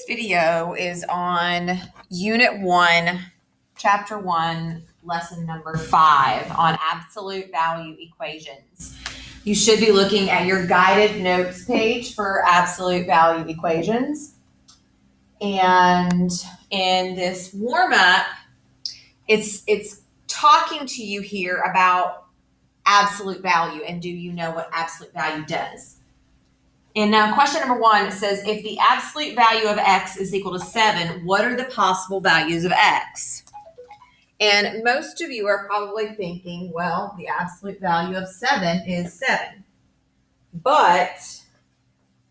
This video is on Unit 1, Chapter 1, Lesson number 5 on absolute value equations. You should be looking at your guided notes page for absolute value equations. And in this warm-up, it's talking to you here about absolute value and do you know what absolute value does? And now question number 1, it says, if the absolute value of x is equal to 7, what are the possible values of x? And most of you are probably thinking, well, the absolute value of 7 is 7. But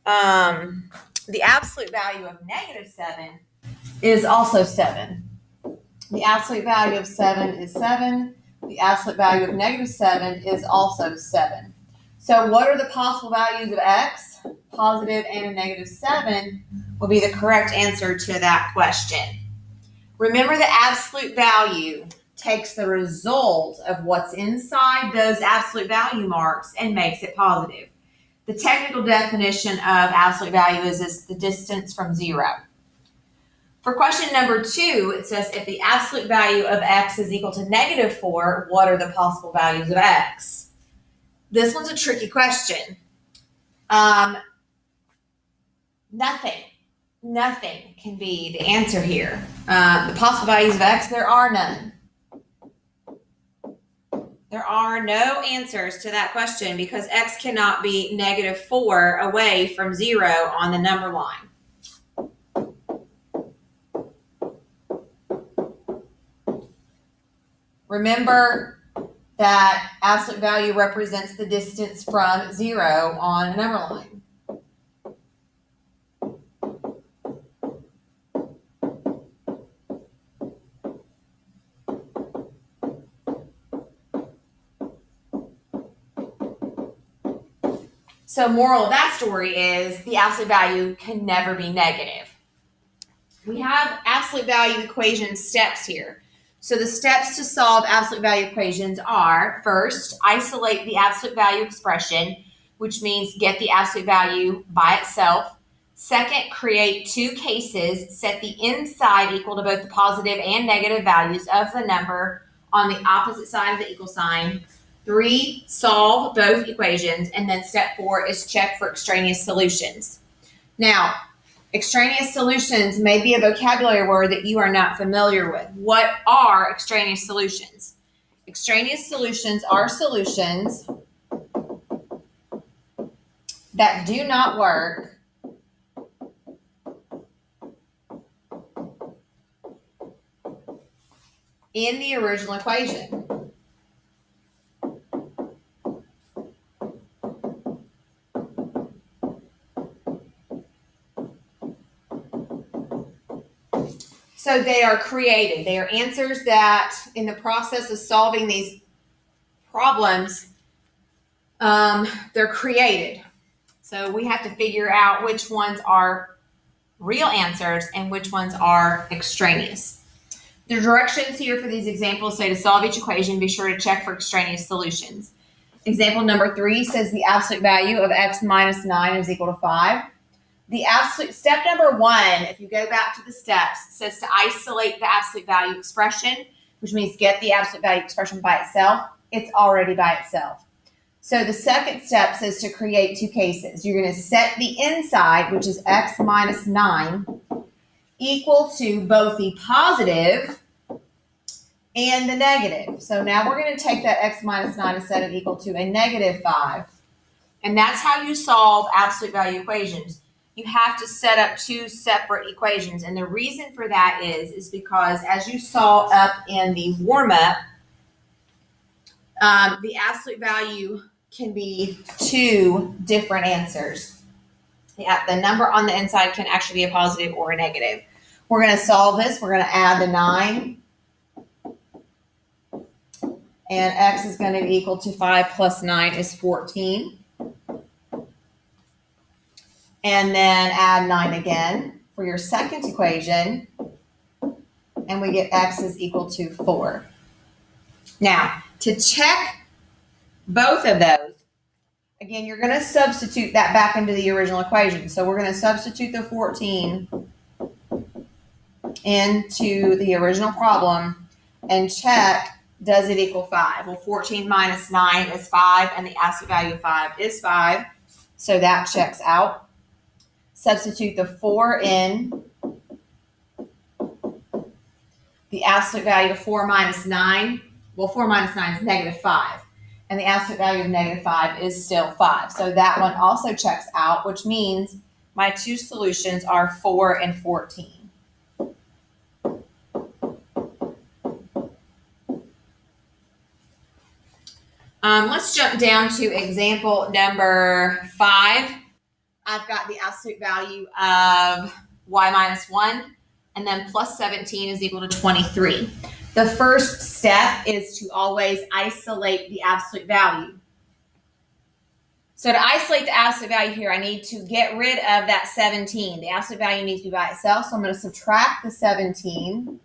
the absolute value of negative 7 is also 7. The absolute value of 7 is 7. The absolute value of negative 7 is also 7. So what are the possible values of x? Positive and a negative 7 will be the correct answer to that question. Remember, the absolute value takes the result of what's inside those absolute value marks and makes it positive. The technical definition of absolute value is the distance from 0. For question number 2, it says if the absolute value of x is equal to negative 4, what are the possible values of x? This one's a tricky question. Nothing can be the answer here. The possible values of x, there are none. There are no answers to that question because x cannot be negative 4 away from 0 on the number line. Remember that absolute value represents the distance from 0 on a number line. So moral of that story is the absolute value can never be negative. We have absolute value equation steps here. So the steps to solve absolute value equations are, first, isolate the absolute value expression, which means get the absolute value by itself. Second, create two cases, set the inside equal to both the positive and negative values of the number on the opposite side of the equal sign. 3, solve both equations. And then step 4 is check for extraneous solutions. Now, extraneous solutions may be a vocabulary word that you are not familiar with. What are extraneous solutions? Extraneous solutions are solutions that do not work in the original equation. So they are created. They are answers that in the process of solving these problems, they're created. So we have to figure out which ones are real answers and which ones are extraneous. The directions here for these examples say to solve each equation, be sure to check for extraneous solutions. Example number 3 says the absolute value of x minus 9 is equal to 5. The absolute step number 1, if you go back to the steps, says to isolate the absolute value expression, which means get the absolute value expression by itself. It's already by itself. So the second step says to create two cases. You're going to set the inside, which is x minus 9, equal to both the positive and the negative. So now we're going to take that x minus 9 and set it equal to a negative 5. And that's how you solve absolute value equations. You have to set up two separate equations. And the reason for that is because as you saw up in the warm-up, the absolute value can be two different answers. Yeah, the number on the inside can actually be a positive or a negative. We're going to solve this. We're going to add the 9. And x is going to be equal to 5 plus 9 is 14. And then add 9 again for your second equation. And we get x is equal to 4. Now, to check both of those, again, you're going to substitute that back into the original equation. So we're going to substitute the 14 into the original problem and check, does it equal 5? Well, 14 minus 9 is 5, and the absolute value of 5 is 5. So that checks out. Substitute the 4 in. The absolute value of 4 minus 9, well, 4 minus 9 is negative 5. And the absolute value of negative 5 is still 5. So that one also checks out, which means my two solutions are 4 and 14. Let's jump down to example number 5. I've got the absolute value of y minus 1, and then plus 17 is equal to 23. The first step is to always isolate the absolute value. So to isolate the absolute value here, I need to get rid of that 17. The absolute value needs to be by itself, so I'm going to subtract the 17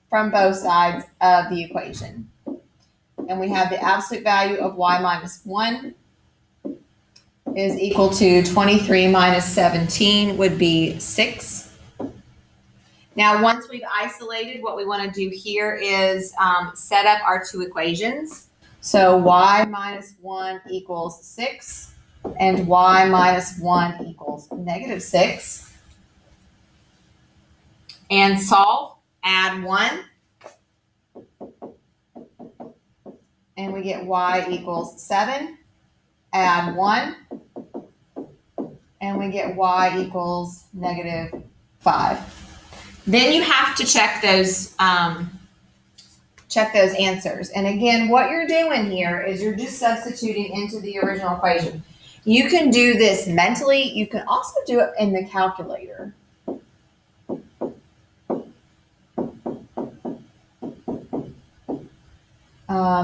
from both sides of the equation. And we have the absolute value of y minus 1 is equal to 23 minus 17 would be 6. Now, once we've isolated, what we want to do here is set up our two equations. So y minus 1 equals 6, and y minus 1 equals negative 6. And solve, add 1. And we get y equals 7, add 1, and we get y equals negative 5. Then you have to check those answers. And again, what you're doing here is you're just substituting into the original equation. You can do this mentally. You can also do it in the calculator.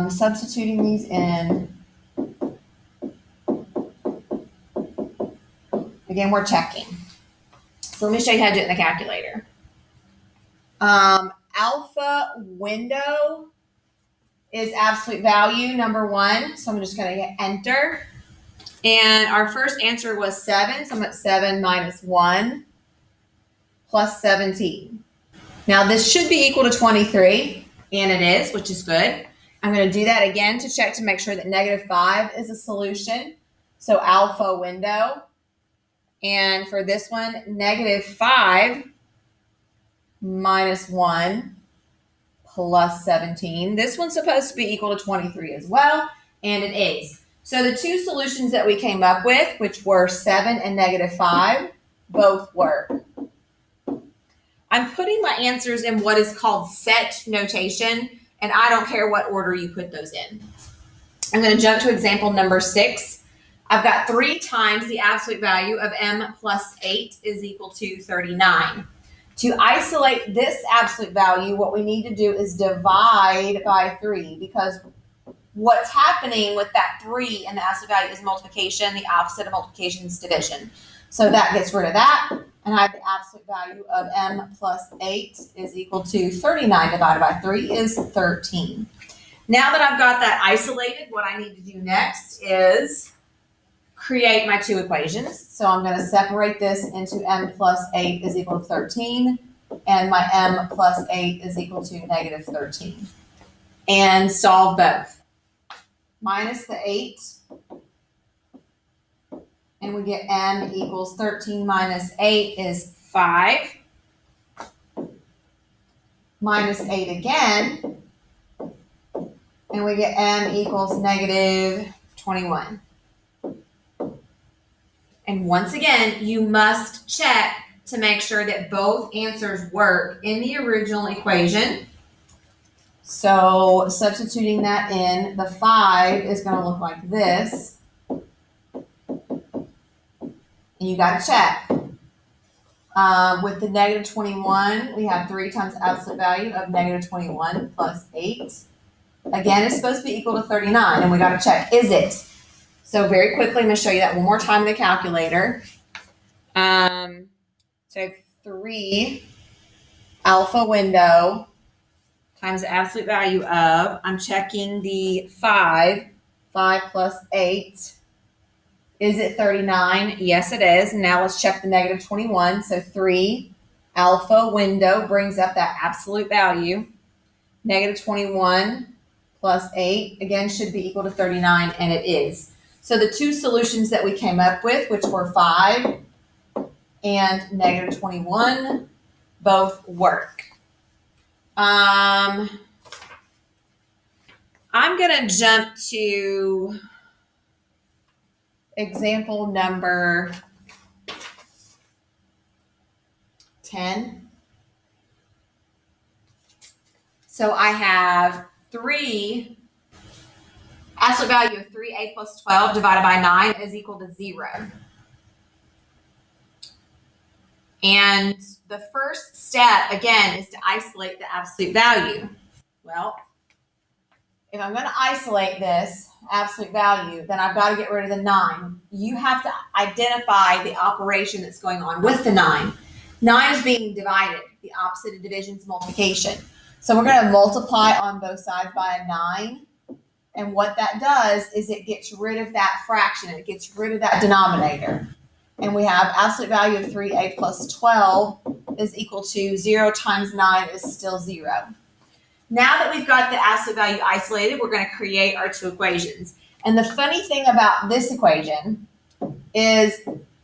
Substituting these in. Again, we're checking. So let me show you how to do it in the calculator. Alpha window is absolute value, number 1. So I'm just going to hit enter. And our first answer was 7. So I'm at 7 minus 1 plus 17. Now this should be equal to 23, and it is, which is good. I'm going to do that again to check to make sure that negative 5 is a solution. So alpha window. And for this one, negative 5 minus 1 plus 17. This one's supposed to be equal to 23 as well, and it is. So the two solutions that we came up with, which were 7 and negative 5, both work. I'm putting my answers in what is called set notation, and I don't care what order you put those in. I'm going to jump to example number 6. I've got 3 times the absolute value of m plus 8 is equal to 39. To isolate this absolute value, what we need to do is divide by 3, because what's happening with that 3 and the absolute value is multiplication. The opposite of multiplication is division. So that gets rid of that, and I have the absolute value of m plus 8 is equal to 39 divided by 3 is 13. Now that I've got that isolated, what I need to do next is create my two equations. So I'm going to separate this into m plus 8 is equal to 13, and my m plus 8 is equal to negative 13. And solve both. Minus the 8, and we get m equals 13 minus 8 is 5. Minus 8 again, and we get m equals negative 21. And once again, you must check to make sure that both answers work in the original equation. So substituting that in, the 5 is going to look like this. And you got to check. With the negative 21, we have 3 times the absolute value of negative 21 plus 8. Again, it's supposed to be equal to 39, and we got to check, is it? So very quickly, I'm going to show you that one more time in the calculator. So I have 3 alpha window times the absolute value of, I'm checking the 5 plus 8. Is it 39? Yes, it is. Now let's check the negative 21. So 3 alpha window brings up that absolute value. Negative 21 plus 8, again, should be equal to 39, and it is. So the two solutions that we came up with, which were 5 and negative 21, both work. I'm going to jump to example number 10. So I have absolute value of 3a plus 12 divided by 9 is equal to 0. And the first step, again, is to isolate the absolute value. Well, if I'm going to isolate this absolute value, then I've got to get rid of the 9. You have to identify the operation that's going on with the 9. 9 is being divided. The opposite of division is multiplication. So we're going to multiply on both sides by a 9. And what that does is it gets rid of that fraction. It gets rid of that denominator. And we have absolute value of 3a plus 12 is equal to 0 times 9 is still 0. Now that we've got the absolute value isolated, we're going to create our two equations. And the funny thing about this equation is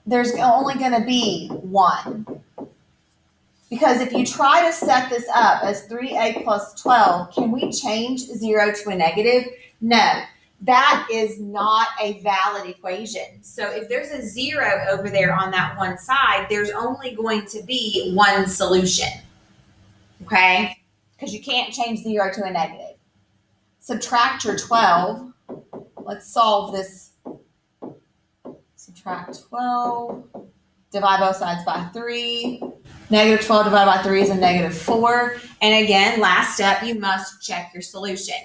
there's only going to be one. Because if you try to set this up as 3a plus 12, can we change 0 to a negative? No, that is not a valid equation. So if there's a 0 over there on that one side, there's only going to be one solution. Okay? Because you can't change 0 to a negative. Subtract your 12. Let's solve this. Subtract 12. Divide both sides by 3. Negative 12 divided by 3 is a negative 4. And again, last step, you must check your solution.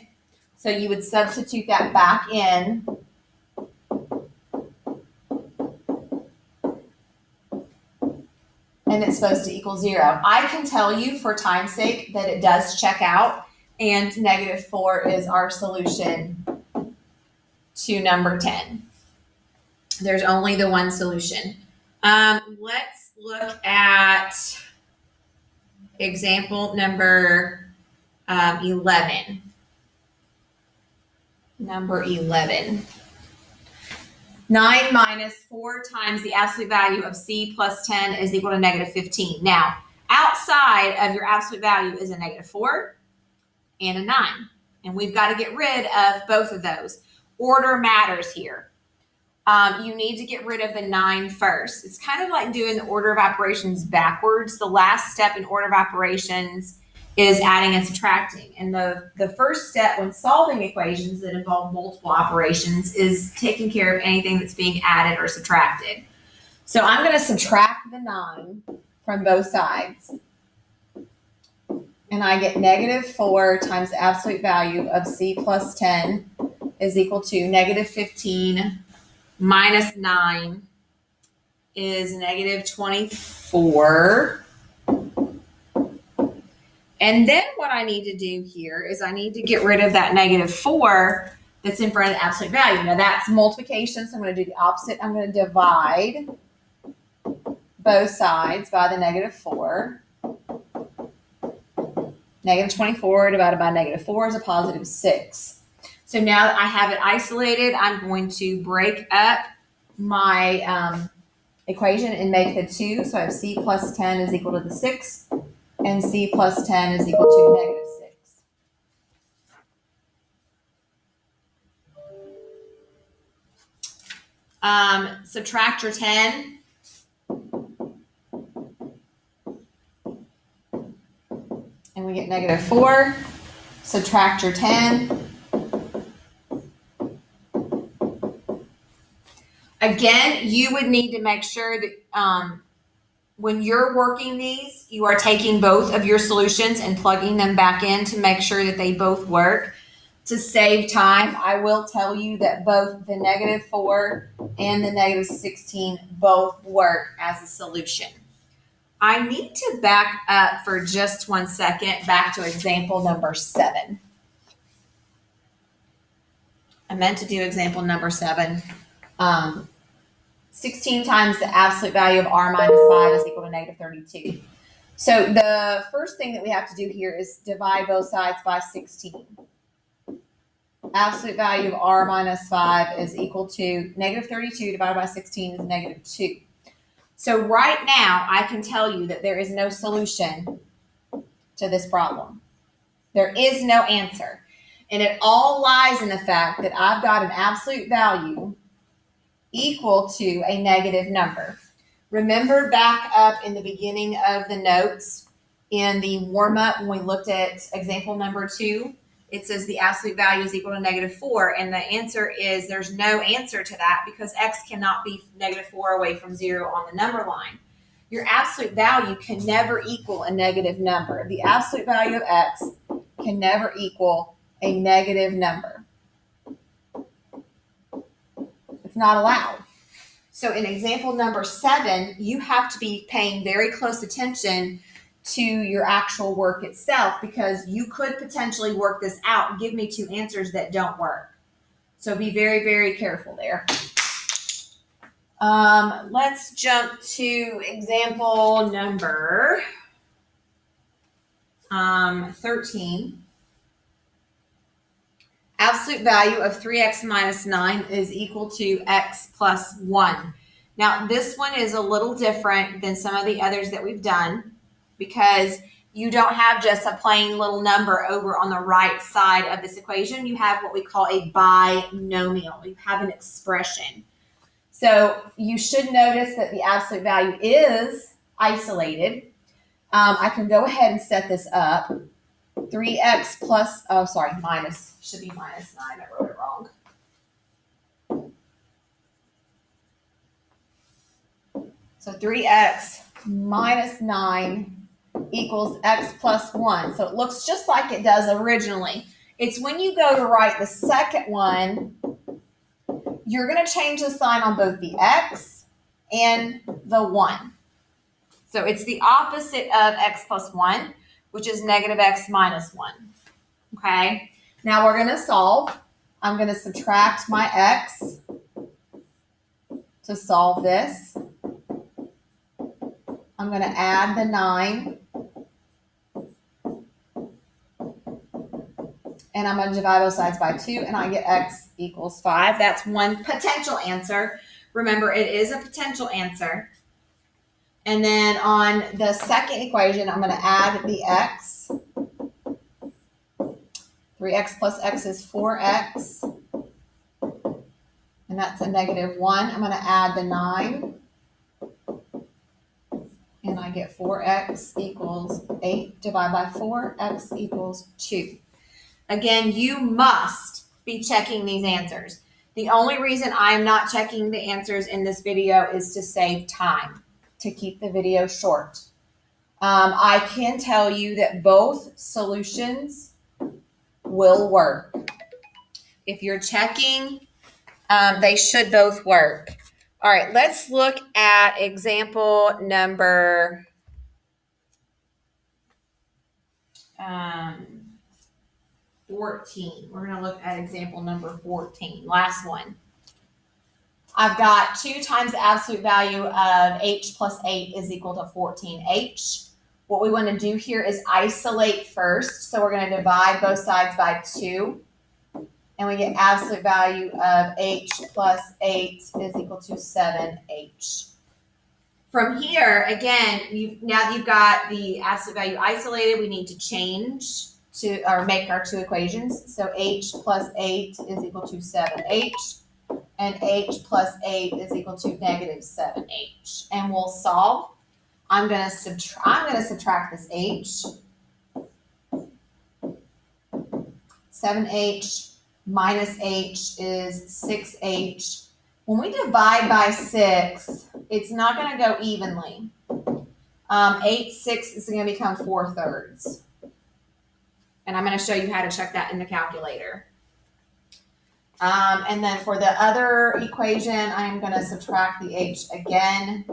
So you would substitute that back in. And it's supposed to equal 0. I can tell you for time's sake that it does check out. And negative 4 is our solution to number 10. There's only the one solution. Let's look at example number 11. Number 11. 9 minus 4 times the absolute value of c plus 10 is equal to negative 15. Now, outside of your absolute value is a negative 4 and a 9. And we've got to get rid of both of those. Order matters here. You need to get rid of the 9 first. It's kind of like doing the order of operations backwards. The last step in order of operations is adding and subtracting. And the first step when solving equations that involve multiple operations is taking care of anything that's being added or subtracted. So I'm going to subtract the 9 from both sides. And I get negative 4 times the absolute value of c plus 10 is equal to negative 15 minus 9 is negative 24. And then what I need to do here is I need to get rid of that negative 4 that's in front of the absolute value. Now that's multiplication, so I'm going to do the opposite. I'm going to divide both sides by the negative 4. Negative 24 divided by negative 4 is a positive 6. So now that I have it isolated, I'm going to break up my equation and make the 2. So I have c plus 10 is equal to the 6. And c plus 10 is equal to negative 6. Subtract your 10. And we get negative 4. Subtract your 10. Again, you would need to make sure that when you're working these, you are taking both of your solutions and plugging them back in to make sure that they both work. To save time, I will tell you that both the negative 4 and the negative 16 both work as a solution. I need to back up for just 1 second back to example number 7. I meant to do example number 7. 16 times the absolute value of r minus 5 is equal to negative 32. So the first thing that we have to do here is divide both sides by 16. Absolute value of r minus 5 is equal to negative 32 divided by 16 is negative 2. So right now, I can tell you that there is no solution to this problem. There is no answer. And it all lies in the fact that I've got an absolute value equal to a negative number. Remember back up in the beginning of the notes in the warm-up when we looked at example number 2, it says the absolute value is equal to negative 4, and the answer is there's no answer to that because x cannot be negative 4 away from 0 on the number line. Your absolute value can never equal a negative number. The absolute value of x can never equal a negative number. It's not allowed. So in example number 7, you have to be paying very close attention to your actual work itself because you could potentially work this out and give me 2 answers that don't work. So be very, very careful there. Let's jump to example number 13. Absolute value of 3x minus 9 is equal to x plus 1. Now, this one is a little different than some of the others that we've done because you don't have just a plain little number over on the right side of this equation. You have what we call a binomial. You have an expression. So you should notice that the absolute value is isolated. I can go ahead and set this up. 3x plus, minus, should be minus 9. I wrote it wrong. So 3x minus 9 equals x plus 1. So it looks just like it does originally. It's when you go to write the second one, you're going to change the sign on both the x and the 1. So it's the opposite of x plus 1, which is negative x minus 1. Okay? Now we're going to solve. I'm going to subtract my x to solve this. I'm going to add the 9. And I'm going to divide both sides by 2, and I get x equals 5. That's one potential answer. Remember, it is a potential answer. And then on the second equation, I'm going to add the x. 3x plus x is 4x. And that's a negative 1. I'm going to add the 9. And I get 4x equals 8. Divide by 4, x equals 2. Again, you must be checking these answers. The only reason I'm not checking the answers in this video is to save time, to keep the video short. I can tell you that both solutions will work. If you're checking, they should both work. All right, let's look at example number 14. We're going to look at example number 14, last one. I've got 2 times the absolute value of h plus 8 is equal to 14h. What we want to do here is isolate first. So we're going to divide both sides by 2. And we get absolute value of h plus 8 is equal to 7h. From here, again, now that you've got the absolute value isolated, we need to change to, or make our 2 equations. So h plus 8 is equal to 7h. And h plus 8 is equal to negative 7h. And we'll solve. I'm going to subtract this h. 7h minus h is 6h. When we divide by 6, it's not going to go evenly. 8 6 is going to become 4/3. And I'm going to show you how to check that in the calculator. And then for the other equation, I'm going to subtract the h again.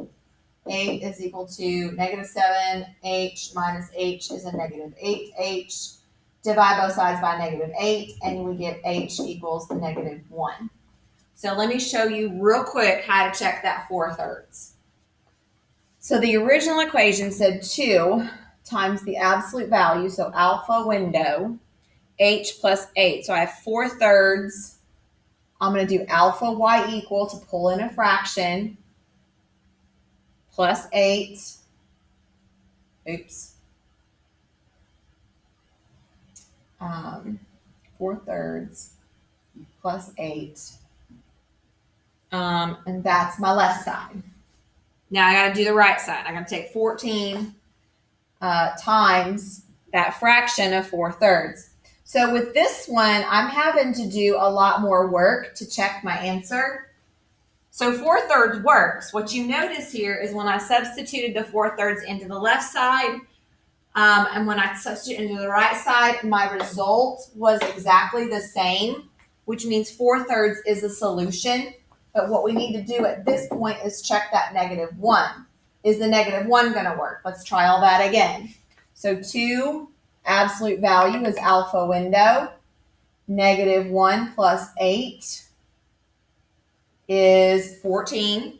8 is equal to negative 7h minus h is a negative 8h. Divide both sides by negative 8, and we get h equals negative 1. So let me show you real quick how to check that 4/3. So the original equation said 2 times the absolute value, so alpha window, h plus 8. So I have 4/3. I'm going to do alpha y equal to pull in a fraction plus 8. Oops. 4/3 plus 8. And that's my left side. Now I got to do the right side. I got to take 14 times that fraction of 4/3. So with this one, I'm having to do a lot more work to check my answer. So 4/3 works. What you notice here is when I substituted the 4/3 into the left side, and when I substitute into the right side, my result was exactly the same, which means 4/3 is a solution. But what we need to do at this point is check that -1. Is the -1 going to work? Let's try all that again. So 2 absolute value is alpha window. -1 plus 8 is 14.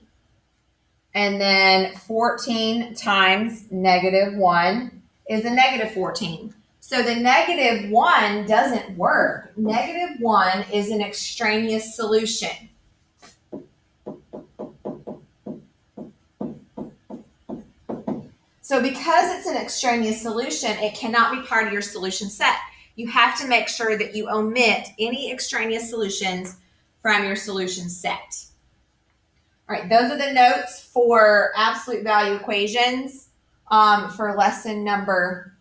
And then 14 times -1 is a -14. So the -1 doesn't work. -1 is an extraneous solution. So because it's an extraneous solution, it cannot be part of your solution set. You have to make sure that you omit any extraneous solutions from your solution set. All right, those are the notes for absolute value equations for lesson number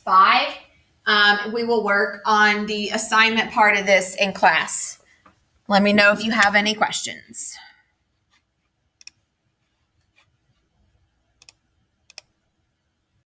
5. We will work on the assignment part of this in class. Let me know if you have any questions.